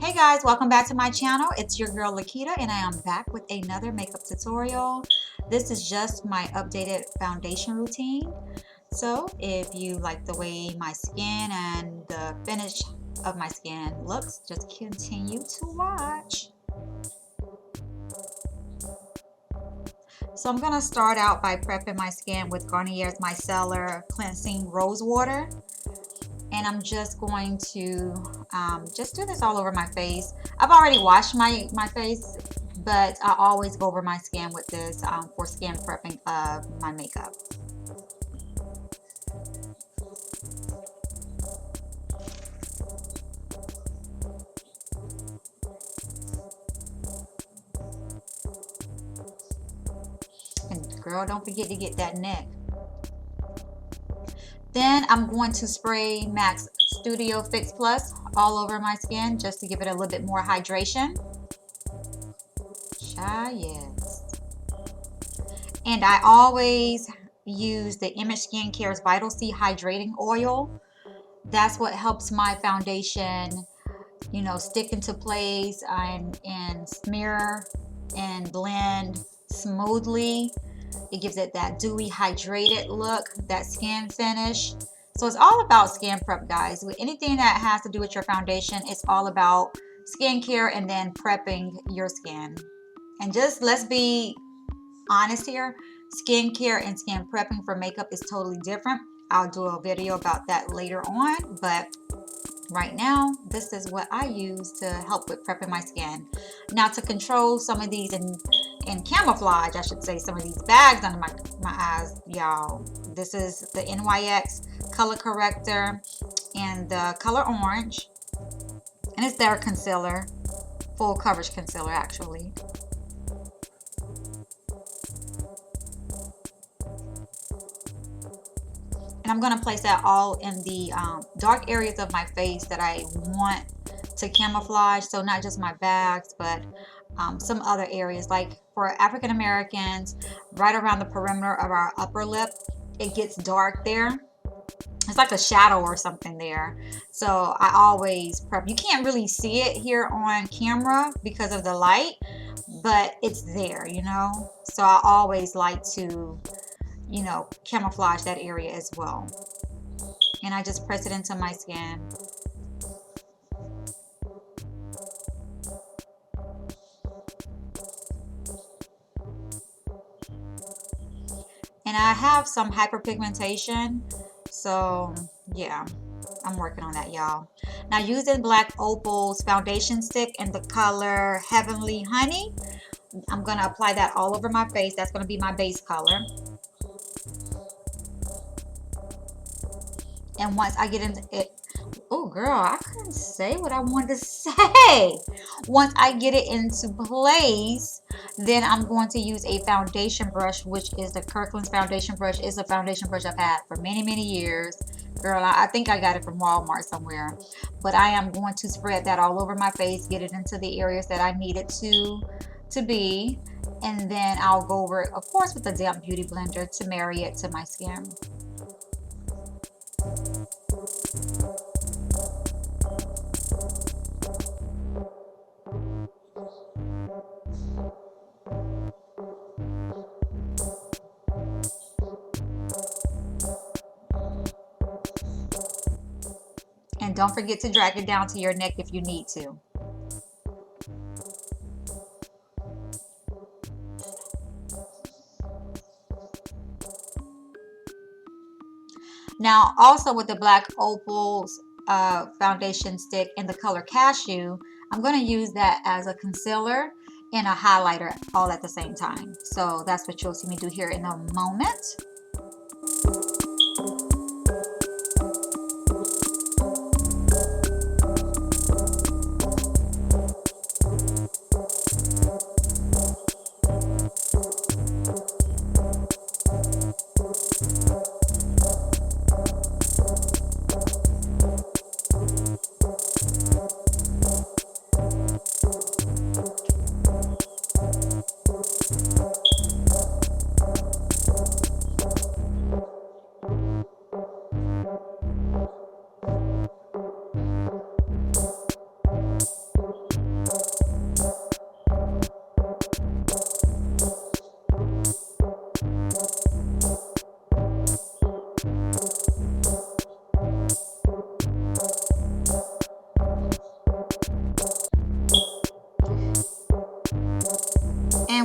Hey guys, welcome back to my channel. It's your girl Lakita and I am back with another makeup tutorial. This is just my updated foundation routine. So if you like the way my skin and the finish of my skin looks, just continue to watch. So I'm going to start out by prepping my skin with Garnier's MiCellar Cleansing Rose Water. And I'm just going to just do this all over my face. I've already washed my face, but I always go over my skin with this for skin prepping of my makeup. And girl, don't forget to get that neck. Then I'm going to spray MAC's Studio Fix Plus all over my skin just to give it a little bit more hydration. Yes. And I always use the Image Skincare's Vital C Hydrating Oil. That's what helps my foundation, you know, stick into place and smear and blend smoothly. It gives it that dewy, hydrated look, that skin finish. So it's all about skin prep, guys. With anything that has to do with your foundation, it's all about skincare and then prepping your skin. And just let's be honest here, skincare and skin prepping for makeup is totally different. I'll do a video about that later on, but right now, this is what I use to help with prepping my skin. Now, to control some of these and camouflage, I should say, some of these bags under my eyes, y'all. This is the NYX color corrector and the color orange. And it's their concealer, full coverage concealer, actually. And I'm going to place that all in the dark areas of my face that I want to camouflage. So not just my bags, but some other areas. Like for African Americans, right around the perimeter of our upper lip, it gets dark there. It's like a shadow or something there. So I always prep. You can't really see it here on camera because of the light, but it's there, you know. So I always like to, you know, camouflage that area as well. And I just press it into my skin. And I have some hyperpigmentation, so yeah, I'm working on that, y'all. Now, using Black Opal's foundation stick in the color Heavenly Honey, I'm going to apply that all over my face. That's going to be my base color. And once I get into it, oh girl, I couldn't say what I wanted to say. Once I get it into place, then I'm going to use a foundation brush, which is the Kirkland's foundation brush. It's a foundation brush I've had for many, many years. Girl, I think I got it from Walmart somewhere. But I am going to spread that all over my face, get it into the areas that I need it to be. And then I'll go over it, of course, with a damp beauty blender to marry it to my skin. And don't forget to drag it down to your neck if you need to. Now, also with the Black Opal's foundation stick in the color Cashew, I'm going to use that as a concealer and a highlighter all at the same time. So that's what you'll see me do here in a moment.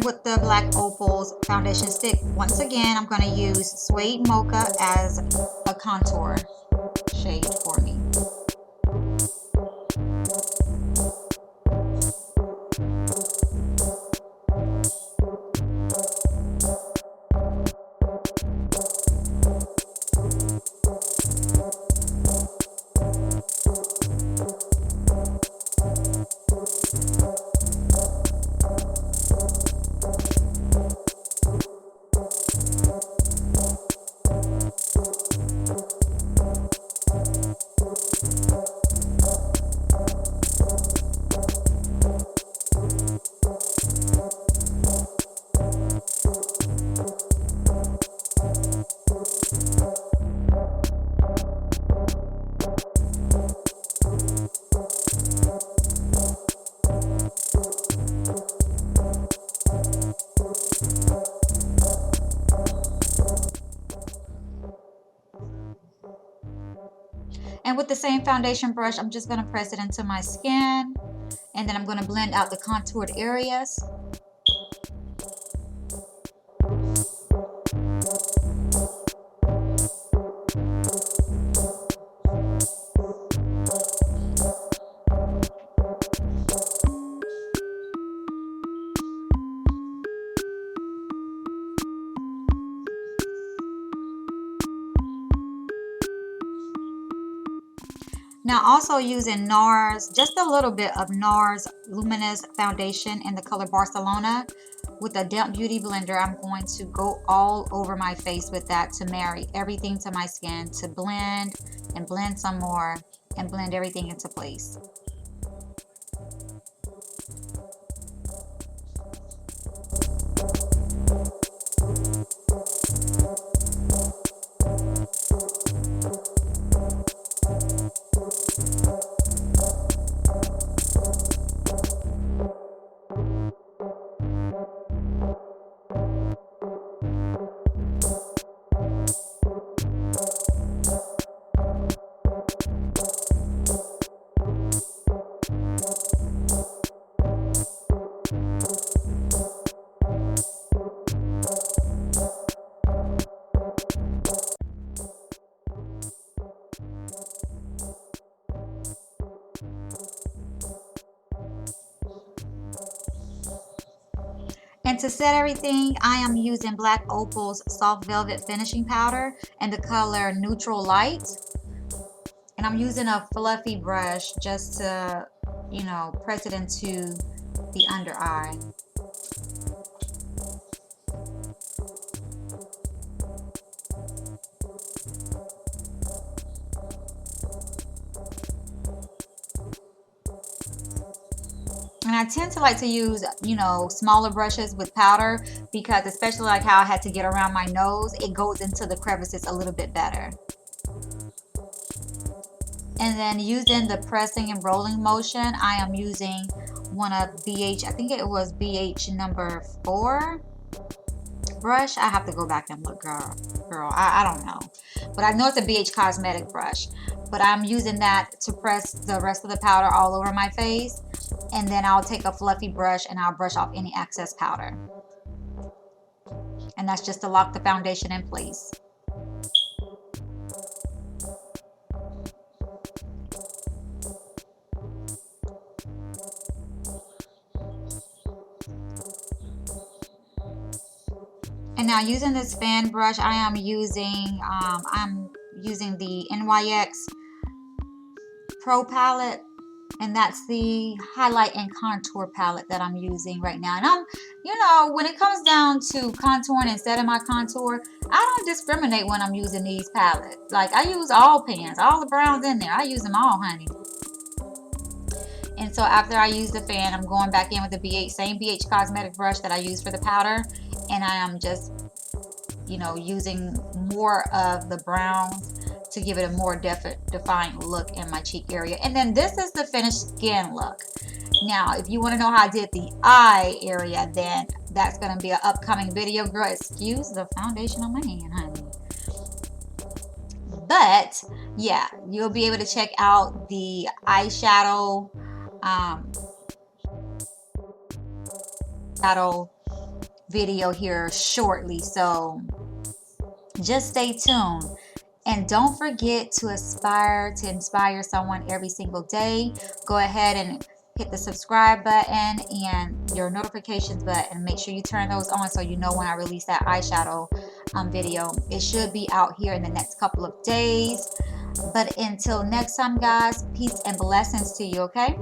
with the Black Opal's foundation stick. Once again, I'm going to use Suede Mocha as a contour shade for me. And with the same foundation brush, I'm just going to press it into my skin, and then I'm going to blend out the contoured areas. Now also using NARS, just a little bit of NARS Luminous foundation in the color Barcelona with a damp beauty blender. I'm going to go all over my face with that to marry everything to my skin, to blend and blend some more and blend everything into place. And to set everything, I am using Black Opal's Soft Velvet Finishing Powder in the color Neutral Light. And I'm using a fluffy brush just to, you know, press it into the under eye. And I tend to like to use, you know, smaller brushes with powder because especially like how I had to get around my nose, it goes into the crevices a little bit better. And then using the pressing and rolling motion, I am using one of BH, I think it was BH number 4 brush. I have to go back and look, girl. I don't know. But I know it's a BH cosmetic brush. But I'm using that to press the rest of the powder all over my face. And then I'll take a fluffy brush and I'll brush off any excess powder. And that's just to lock the foundation in place. And now using this fan brush, I am using the NYX Pro palette, and that's the highlight and contour palette that I'm using right now. And I'm, you know, when it comes down to contouring and setting my contour, I don't discriminate when I'm using these palettes. Like, I use all pans, all the browns in there. I use them all, honey. And so after I use the fan, I'm going back in with the same BH cosmetic brush that I used for the powder. And I am just, you know, using more of the browns to give it a more defined look in my cheek area. And then this is the finished skin look. Now, if you want to know how I did the eye area, then that's going to be an upcoming video, girl. Excuse the foundation on my hand, honey. But yeah, you'll be able to check out the eyeshadow video here shortly. So just stay tuned. And don't forget to aspire to inspire someone every single day. Go ahead and hit the subscribe button and your notifications button. Make sure you turn those on so you know when I release that eyeshadow video. It should be out here in the next couple of days. But until next time, guys, peace and blessings to you, okay?